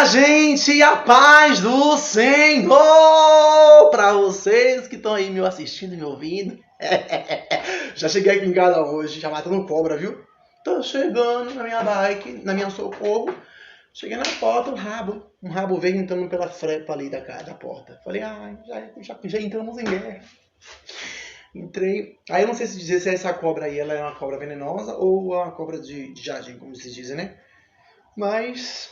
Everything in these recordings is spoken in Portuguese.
Minha gente, a paz do Senhor! Para vocês que estão aí me assistindo e me ouvindo. Já cheguei aqui em casa hoje, já matando cobra, viu? Tô chegando na minha bike, na minha Socorro. Cheguei na porta, um rabo veio entrando pela frepa ali da porta. Falei, já entramos em guerra. Entrei. Aí eu não sei se dizer se essa cobra aí ela é uma cobra venenosa ou uma cobra de jardim, como vocês dizem, né? Mas,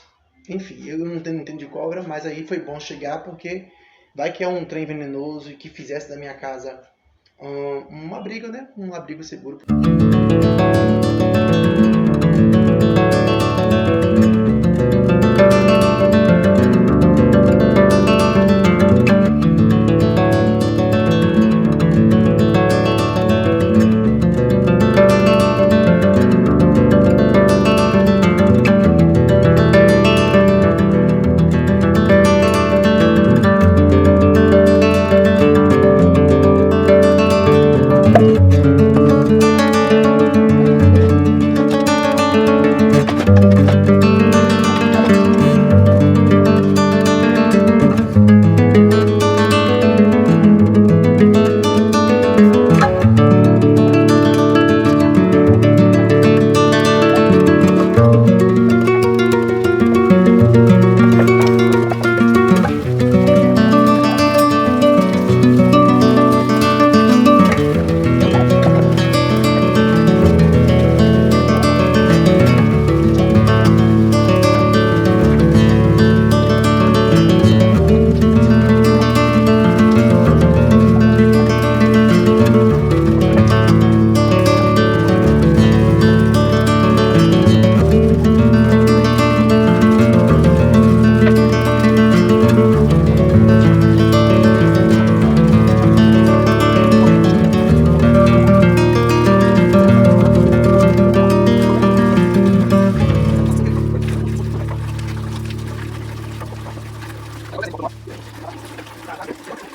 enfim, eu não entendo de cobra, mas aí foi bom chegar porque vai que é um trem venenoso e que fizesse da minha casa um abrigo, né? Um abrigo seguro.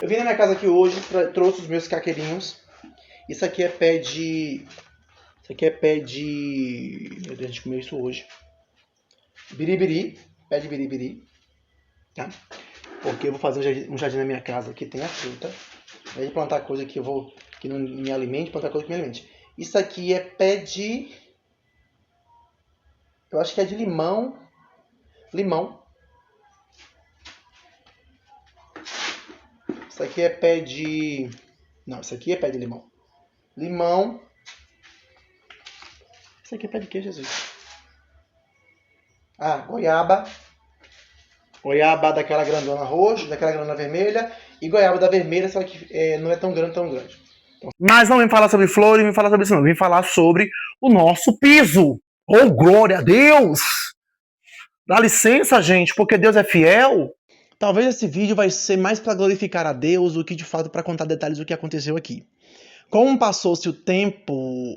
Eu vim na minha casa aqui hoje, trouxe os meus caqueirinhos. Isso aqui é pé de... Meu Deus, a gente comeu isso hoje. Biribiri, pé de biribiri. Tá? Porque eu vou fazer um jardim na minha casa que tem a fruta. Ao invés de plantar coisa que não me alimente, plantar coisa que me alimente. Isso aqui é pé de... Eu acho que é de limão. Isso aqui é pé de... Não, isso aqui é pé de limão. Limão. Isso aqui é pé de quê, Jesus? Goiaba. Goiaba daquela grandona roxa, daquela grandona vermelha. E goiaba da vermelha, só que não é tão grande. Mas não vem falar sobre flores, não vem falar sobre isso não. Vem falar sobre o nosso piso. Oh, glória a Deus! Dá licença, gente, porque Deus é fiel. Talvez esse vídeo vai ser mais para glorificar a Deus do que de fato para contar detalhes do que aconteceu aqui. Como passou-se o tempo,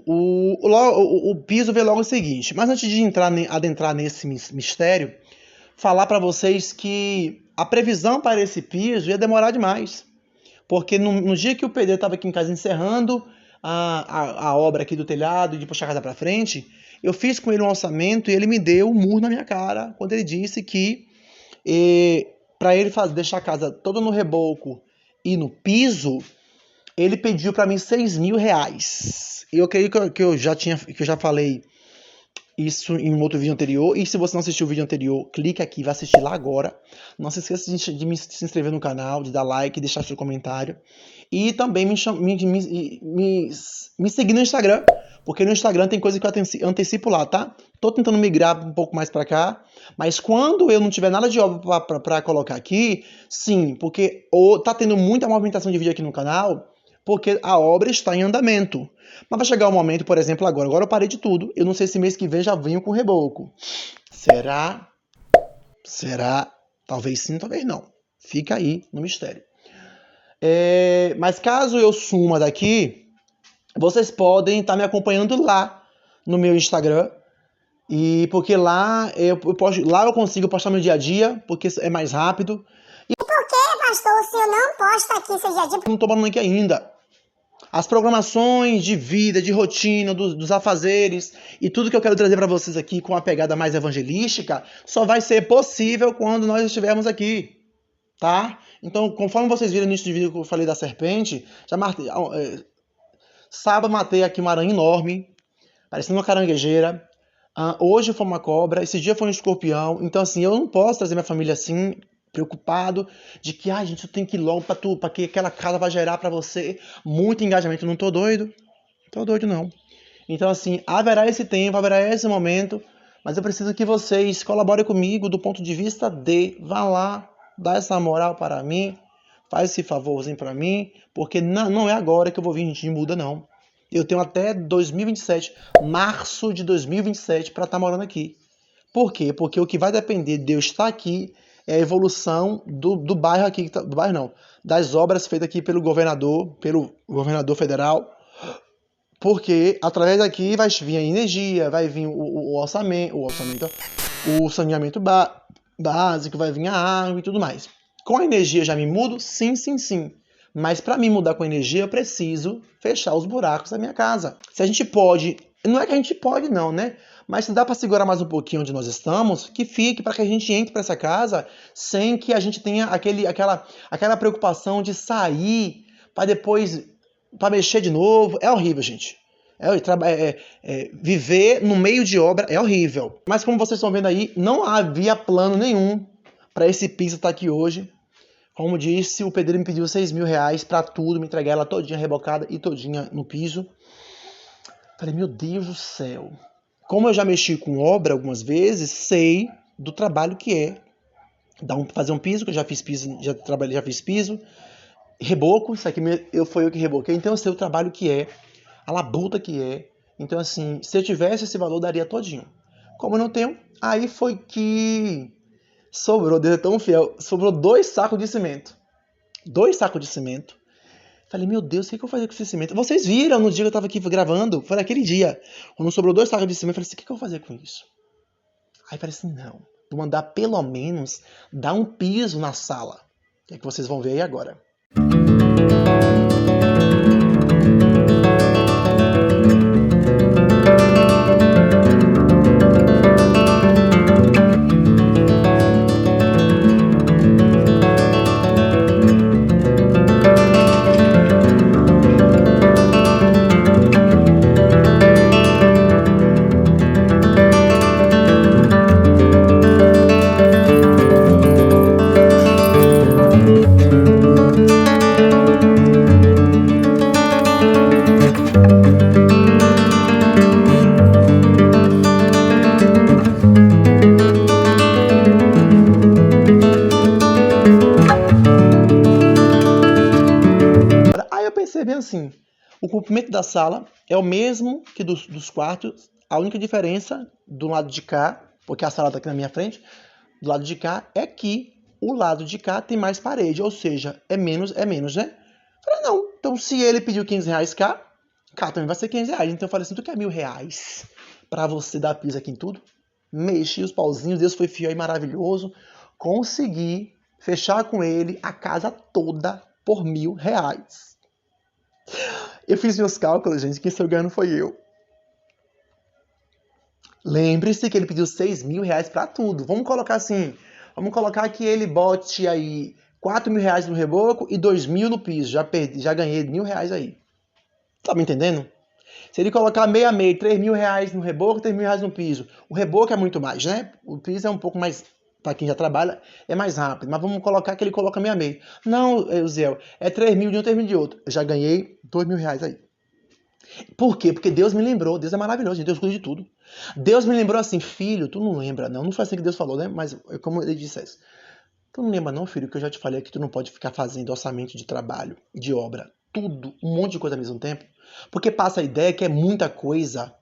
o piso veio logo o seguinte. Mas antes de adentrar nesse mistério, falar para vocês que a previsão para esse piso ia demorar demais. Porque no dia que o pedreiro estava aqui em casa encerrando a obra aqui do telhado e de puxar a casa para frente, eu fiz com ele um orçamento e ele me deu um murro na minha cara quando ele disse que para ele deixar a casa toda no reboco e no piso, ele pediu para mim R$6.000. Eu creio que eu já falei isso em um outro vídeo anterior. E se você não assistiu o vídeo anterior, clica aqui, vai assistir lá agora. Não se esqueça de se inscrever no canal, de dar like, deixar seu comentário. E também me seguir no Instagram, porque no Instagram tem coisa que eu antecipo lá, tá? Tô tentando migrar um pouco mais pra cá, mas quando eu não tiver nada de obra pra colocar aqui, sim, porque tá tendo muita movimentação de vídeo aqui no canal, porque a obra está em andamento. Mas vai chegar um momento, por exemplo, agora eu parei de tudo. Eu não sei se mês que vem já venho com reboco. Será? Talvez sim, talvez não. Fica aí no mistério. Mas caso eu suma daqui, vocês podem estar me acompanhando lá no meu Instagram. E porque lá eu consigo postar meu dia a dia, porque é mais rápido. E por que, pastor, o senhor não posta aqui seu dia a dia? Não tô falando aqui ainda. As programações de vida, de rotina, dos afazeres e tudo que eu quero trazer para vocês aqui com uma pegada mais evangelística só vai ser possível quando nós estivermos aqui, tá? Então, conforme vocês viram no início do vídeo que eu falei da serpente, sábado matei aqui uma aranha enorme, parecendo uma caranguejeira. Hoje foi uma cobra, esse dia foi um escorpião. Então, assim, eu não posso trazer minha família assim, preocupado, de que, gente, eu tenho que ir logo pra que aquela casa vai gerar pra você muito engajamento. Eu não tô doido. Não tô doido, não. Então, assim, haverá esse tempo, haverá esse momento, mas eu preciso que vocês colaborem comigo do ponto de vista de, vá lá, dá essa moral para mim, faz esse favorzinho para mim, porque não é agora que eu vou vir de muda, não. Eu tenho até 2027, março de 2027, para estar morando aqui. Por quê? Porque o que vai depender de eu estar aqui é a evolução do bairro aqui, do bairro não, das obras feitas aqui pelo governador federal, porque através daqui vai vir a energia, vai vir o saneamento básico, vai vir a água e tudo mais. Com a energia já me mudo? Sim. Mas para me mudar com energia, eu preciso fechar os buracos da minha casa. Se a gente pode, não é que a gente pode não, né? Mas se dá para segurar mais um pouquinho onde nós estamos, que fique para que a gente entre para essa casa sem que a gente tenha aquela preocupação de sair para depois para mexer de novo. É horrível, gente. Viver no meio de obra é horrível. Mas como vocês estão vendo aí, não havia plano nenhum para esse piso estar aqui hoje. Como disse, o pedreiro me pediu R$6.000 para tudo, me entregar ela todinha rebocada e todinha no piso. Falei, meu Deus do céu. Como eu já mexi com obra algumas vezes, sei do trabalho que é fazer um piso, que eu já fiz piso, já fiz piso. Reboco, isso aqui foi eu que reboquei, então eu sei o trabalho que é, a labuta que é. Então, assim, se eu tivesse esse valor, daria todinho. Como eu não tenho, aí foi que sobrou, Deus é tão fiel, sobrou 2 sacos de cimento. 2 sacos de cimento. Falei, meu Deus, o que eu vou fazer com esse cimento? Vocês viram no dia que eu tava aqui gravando, foi naquele dia, quando sobrou 2 sacos de cimento, eu falei assim, o que eu vou fazer com isso? Aí falei assim, não, vou mandar pelo menos dar um piso na sala. Que é que vocês vão ver aí agora. Assim, o comprimento da sala é o mesmo que dos quartos, a única diferença do lado de cá, porque a sala está aqui na minha frente, do lado de cá é que o lado de cá tem mais parede, ou seja, é menos, né? Eu falei, não, então se ele pediu R$500 cá também vai ser R$500. Então eu falei assim, tu quer R$1.000 pra você dar piso aqui em tudo? Mexi os pauzinhos, Deus foi fiel e maravilhoso, consegui fechar com ele a casa toda por R$1.000. Eu fiz meus cálculos, gente, quem saiu ganhando foi eu. Lembre-se que ele pediu R$6.000 pra tudo. Vamos colocar assim, vamos colocar que ele bote aí R$4.000 no reboco e R$2.000 no piso. Já ganhei R$1.000 aí. Tá me entendendo? Se ele colocar meia, R$3.000 no reboco, R$3.000 no piso. O reboco é muito mais, né? O piso é um pouco mais, para quem já trabalha, é mais rápido. Mas vamos colocar que ele coloca meia. Não, Zé, é R$3.000 de um, R$3.000 de outro. Eu já ganhei R$2.000 aí. Por quê? Porque Deus me lembrou. Deus é maravilhoso, gente. Deus cuida de tudo. Deus me lembrou assim, filho, tu não lembra, não. Não foi assim que Deus falou, né? Mas como ele disse isso. Tu não lembra não, filho, que eu já te falei que tu não pode ficar fazendo orçamento de trabalho, de obra, tudo, um monte de coisa ao mesmo tempo? Porque passa a ideia que é muita coisa.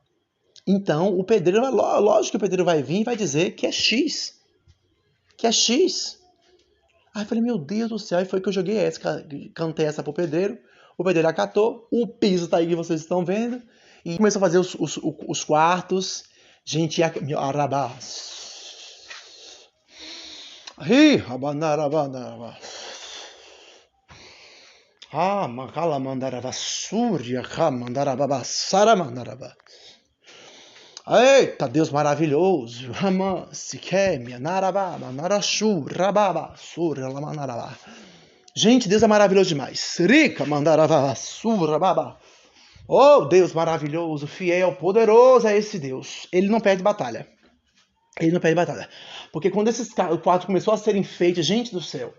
Então, o pedreiro, lógico que o pedreiro vai vir e vai dizer que é X. Que é X. Aí eu falei, meu Deus do céu, aí foi que eu joguei essa, cantei essa pro pedreiro, o pedreiro acatou, o piso tá aí que vocês estão vendo, e começou a fazer os quartos, gente, arabás. Ah, makala mandarava surya, mandarava saramandarava. Eita, Deus maravilhoso. Rama, Sikemia, Narababa, Narashu, Rababa, Surya, Lamanaraba. Gente, Deus é maravilhoso demais. Rica, Mandarava, Surababa. Oh, Deus maravilhoso, fiel, poderoso é esse Deus. Ele não perde batalha. Ele não perde batalha. Porque quando esses quartos começou a ser enfeites, gente do céu,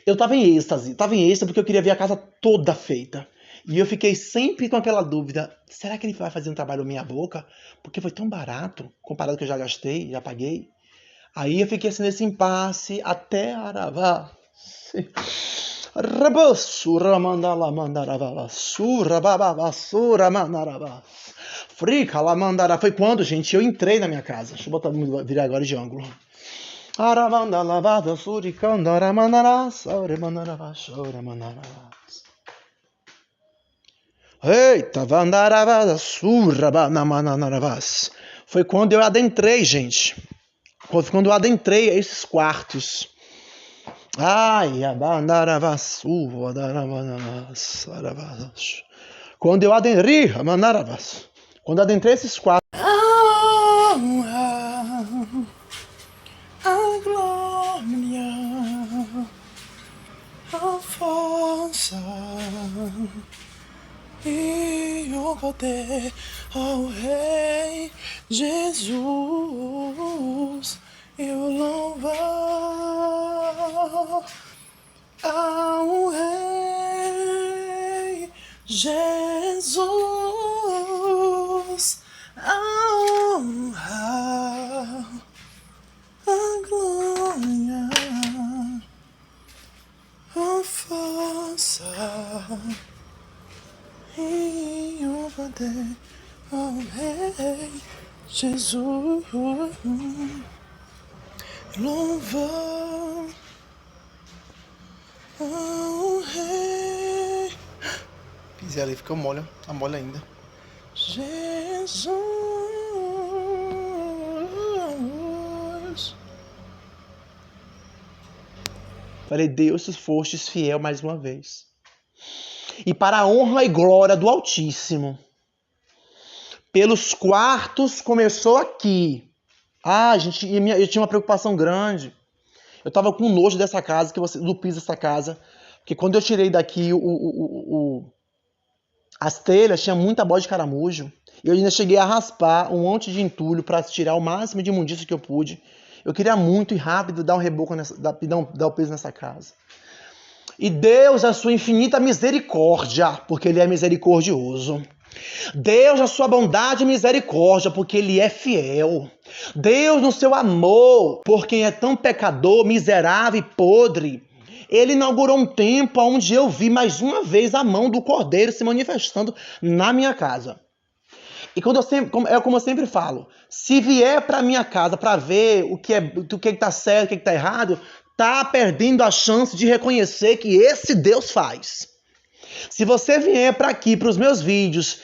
eu tava em êxtase. Tava em êxtase porque eu queria ver a casa toda feita. E eu fiquei sempre com aquela dúvida, será que ele vai fazer um trabalho meia boca? Porque foi tão barato, comparado ao que eu já gastei, já paguei. Aí eu fiquei assim nesse impasse até Aravá. Rabassura mandala mandarava, sura bababa, sura mandarava. Frica lá mandará. Foi quando, gente, eu entrei na minha casa. Deixa eu virar agora de ângulo. Aravanda lavada, suricandara mandará, saure mandarava, chora mandarava. Eita, vandaravada, surra mandaravas. Foi quando eu adentrei, gente. Foi quando eu adentrei esses quartos. Ai, quando eu adentrei, quando eu adentrei esses quartos. A glória, a força e o poder ao Rei Jesus. Eu louvo ao Rei Jesus, a honra, a glória, a força e o poder ao Rei Jesus. Louva ao Rei. Pisei ali, ficou mole, tá mole ainda. Jesus. Falei, Deus, tu fostes fiel mais uma vez. E para a honra e glória do Altíssimo, pelos quartos começou aqui. Ah, gente, eu tinha uma preocupação grande. Eu tava com nojo dessa casa, do piso dessa casa. Porque quando eu tirei daqui as telhas, tinha muita bola de caramujo. E eu ainda cheguei a raspar um monte de entulho para tirar o máximo de imundícia que eu pude. Eu queria muito e rápido dar um reboco, dar o peso nessa casa. E Deus, a sua infinita misericórdia, porque Ele é misericordioso. Deus, na sua bondade e misericórdia, porque Ele é fiel. Deus, no seu amor, por quem é tão pecador, miserável e podre, Ele inaugurou um tempo onde eu vi mais uma vez a mão do Cordeiro se manifestando na minha casa. E como eu sempre falo, se vier para minha casa para ver o que está certo, o que está errado, tá perdendo a chance de reconhecer que esse Deus faz. Se você vier para aqui, para os meus vídeos,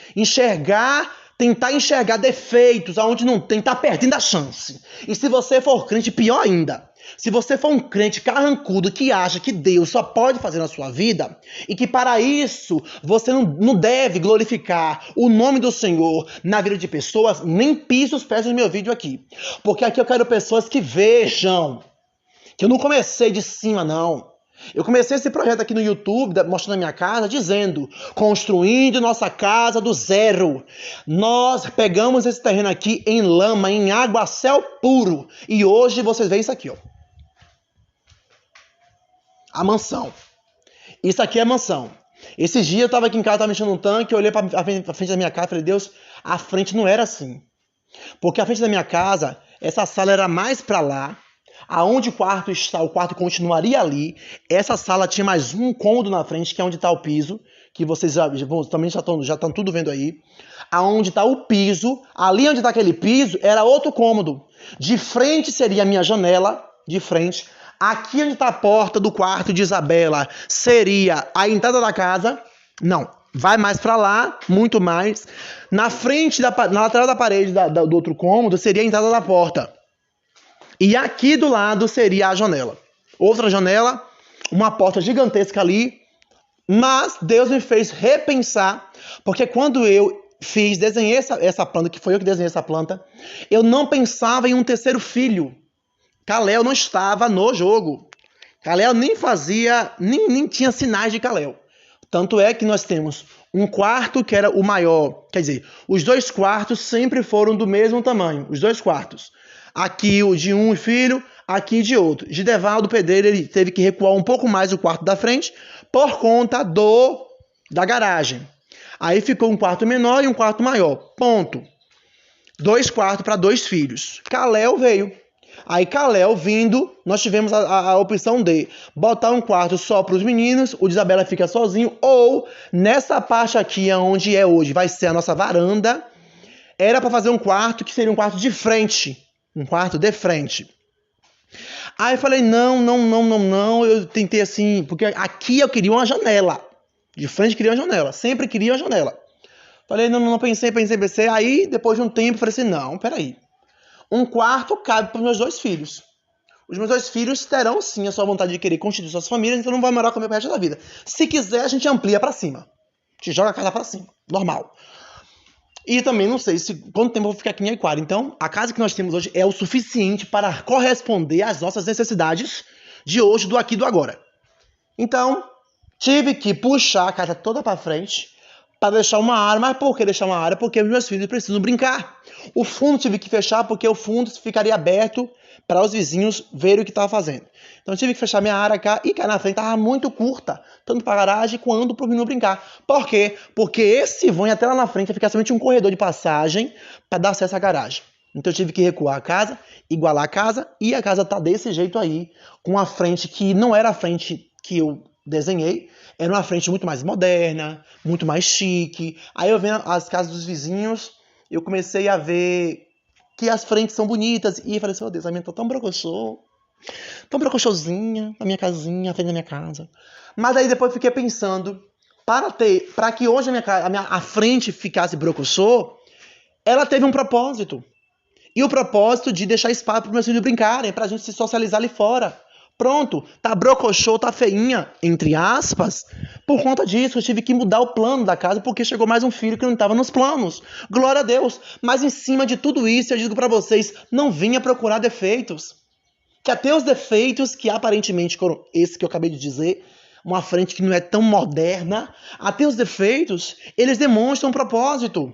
tentar enxergar defeitos aonde não tem, tá perdendo a chance. E se você for crente, pior ainda. Se você for um crente carrancudo que acha que Deus só pode fazer na sua vida e que para isso você não deve glorificar o nome do Senhor na vida de pessoas, nem pise os pés no meu vídeo aqui. Porque aqui eu quero pessoas que vejam que eu não comecei de cima, não. Eu comecei esse projeto aqui no YouTube, mostrando a minha casa, dizendo, construindo nossa casa do zero. Nós pegamos esse terreno aqui em lama, em água, céu puro. E hoje vocês veem isso aqui, ó. A mansão. Isso aqui é a mansão. Esses dias eu estava aqui em casa, estava mexendo num tanque, eu olhei para a frente da minha casa e falei, Deus, a frente não era assim. Porque a frente da minha casa, essa sala era mais para lá. Aonde o quarto está, o quarto continuaria ali. Essa sala tinha mais um cômodo na frente, que é onde está o piso, que vocês também já estão tudo vendo aí. Aonde está o piso, ali onde está aquele piso, era outro cômodo. De frente seria a minha janela, de frente. Aqui onde está a porta do quarto de Isabela, seria a entrada da casa. Não, vai mais para lá, muito mais. Na frente, na lateral da parede do outro cômodo, seria a entrada da porta. E aqui do lado seria a janela. Outra janela, uma porta gigantesca ali, Mas Deus me fez repensar, porque quando eu desenhei essa planta, que foi eu que desenhei essa planta, eu não pensava em um terceiro filho. Kalel não estava no jogo. Kalel nem fazia, nem tinha sinais de Kalel. Tanto é que nós temos um quarto que era o maior, quer dizer, os 2 quartos sempre foram do mesmo tamanho, os 2 quartos. Aqui o de um filho, aqui de outro. Gidevaldo Pedreiro, ele teve que recuar um pouco mais o quarto da frente por conta da garagem. Aí ficou um quarto menor e um quarto maior. Ponto. 2 quartos para 2 filhos. Kalel veio. Aí Kalel vindo, nós tivemos a opção de botar um quarto só para os meninos, o de Isabela fica sozinho, ou nessa parte aqui onde é hoje, vai ser a nossa varanda, era para fazer um quarto que seria um quarto de frente. Um quarto de frente. Aí eu falei, não, eu tentei assim, porque aqui eu queria uma janela. De frente queria uma janela, sempre queria uma janela. Falei, não, pensei. Aí, depois de um tempo, falei assim, não, peraí. Um quarto cabe para os meus 2 filhos. Os meus 2 filhos terão, sim, a sua vontade de querer constituir suas famílias, então não vai morar comigo o resto da vida. Se quiser, a gente amplia para cima. A gente joga a casa para cima, normal. E também não sei quanto tempo eu vou ficar aqui em Aiquara. Então, a casa que nós temos hoje é o suficiente para corresponder às nossas necessidades de hoje, do aqui e do agora. Então, tive que puxar a casa toda para frente para deixar uma área. Mas por que deixar uma área? Porque meus filhos precisam brincar. O fundo tive que fechar porque o fundo ficaria aberto para os vizinhos verem o que estava fazendo. Então tive que fechar minha área cá e cá na frente estava muito curta, tanto para a garagem quanto para o menino brincar. Por quê? Porque esse vão até lá na frente ficar somente um corredor de passagem para dar acesso à garagem. Então eu tive que recuar a casa, igualar a casa, e a casa está desse jeito aí, com a frente que não era a frente que eu desenhei, era uma frente muito mais moderna, muito mais chique. Aí eu vendo as casas dos vizinhos, eu comecei a ver que as frentes são bonitas. E falei assim, meu Deus, a minha tá tão brocochosinha, a minha casinha, a frente da minha casa. Mas aí depois fiquei pensando, para que hoje a frente ficasse brocochô, ela teve um propósito. E o propósito de deixar espaço para os meus filhos brincarem, para a gente se socializar ali fora. Pronto, tá brocochô, tá feinha, entre aspas. Por conta disso, eu tive que mudar o plano da casa, porque chegou mais um filho que não estava nos planos. Glória a Deus. Mas em cima de tudo isso, eu digo para vocês, não venha procurar defeitos. Que até os defeitos, que aparentemente foram esse que eu acabei de dizer, uma frente que não é tão moderna, até os defeitos, eles demonstram um propósito.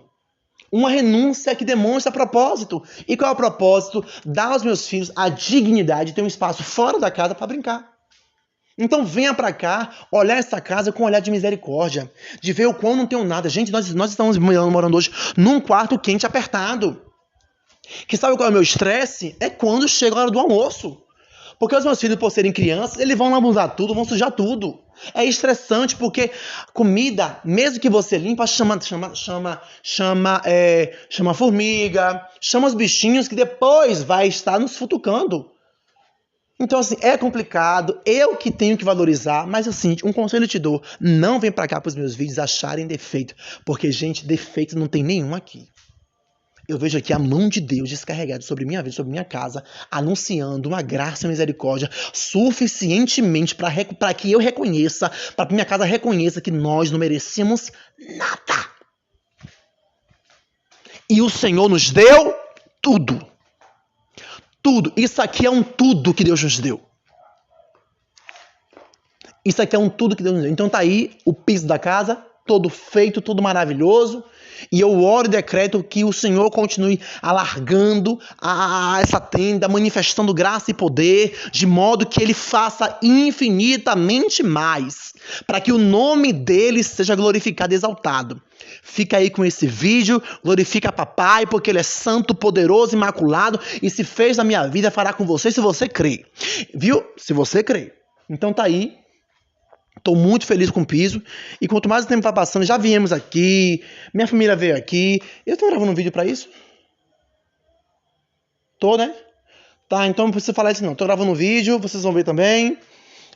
Uma renúncia que demonstra propósito. E qual é o propósito? Dar aos meus filhos a dignidade de ter um espaço fora da casa para brincar. Então venha para cá, olhar essa casa com um olhar de misericórdia, de ver o quão não tenho nada. Gente, nós estamos morando hoje num quarto quente apertado. Que sabe qual é o meu estresse? É quando chega a hora do almoço. Porque os meus filhos, por serem crianças, eles vão lambuzar tudo, vão sujar tudo. É estressante, porque comida, mesmo que você limpa, chama formiga, chama os bichinhos que depois vai estar nos futucando. Então, assim, é complicado, eu que tenho que valorizar, mas assim, um conselho eu te dou, não vem pra cá pros meus vídeos acharem defeito, porque, gente, defeito não tem nenhum aqui. Eu vejo aqui a mão de Deus descarregada sobre minha vida, sobre minha casa, anunciando uma graça e misericórdia suficientemente para que eu reconheça, para que minha casa reconheça que nós não merecíamos nada. E o Senhor nos deu tudo. Tudo. Isso aqui é um tudo que Deus nos deu. Isso aqui é um tudo que Deus nos deu. Então tá aí o piso da casa, todo feito, tudo maravilhoso. E eu oro e decreto que o Senhor continue alargando essa tenda, manifestando graça e poder, de modo que Ele faça infinitamente mais, para que o nome dEle seja glorificado e exaltado. Fica aí com esse vídeo, glorifica papai, porque Ele é santo, poderoso, imaculado, e se fez na minha vida, fará com você, se você crê. Viu? Se você crê. Então tá aí. Estou muito feliz com o piso. E quanto mais o tempo vai passando, já viemos aqui. Minha família veio aqui. Eu estou gravando um vídeo para isso? Tô, né? Tá, então não precisa falar isso não. Estou gravando um vídeo, vocês vão ver também.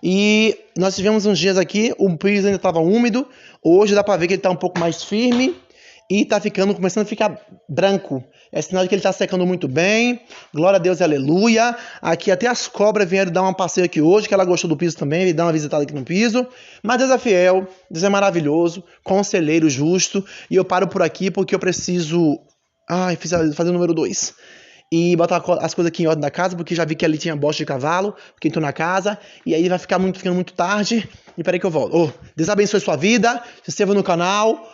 E nós tivemos uns dias aqui, o piso ainda estava úmido. Hoje dá para ver que ele está um pouco mais firme. e tá começando a ficar branco. É sinal de que ele tá secando muito bem. Glória a Deus, aleluia. Aqui até as cobras vieram dar um passeio aqui hoje, que ela gostou do piso também, veio dar uma visitada aqui no piso. Mas Deus é fiel, Deus é maravilhoso, conselheiro justo. E eu paro por aqui porque eu preciso... fazer o número 2. E botar as coisas aqui em ordem da casa, porque já vi que ali tinha bosta de cavalo, porque entrou na casa, e aí vai ficando muito tarde. E peraí que eu volto. Deus abençoe sua vida, se inscreva no canal.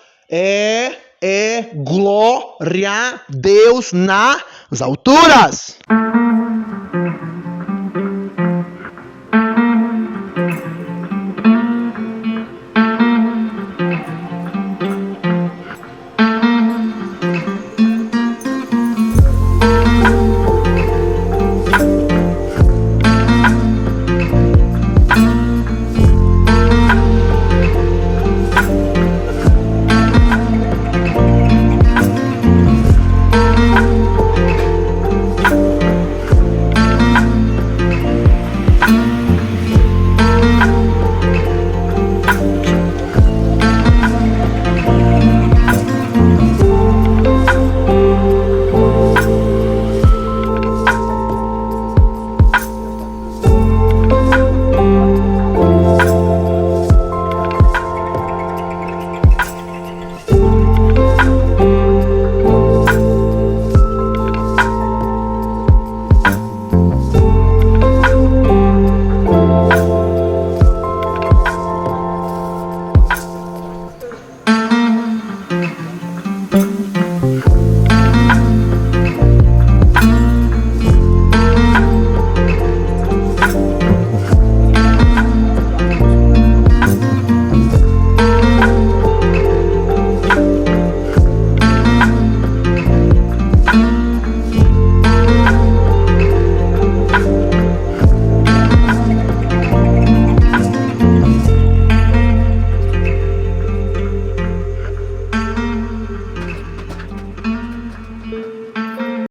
Glória a Deus nas alturas.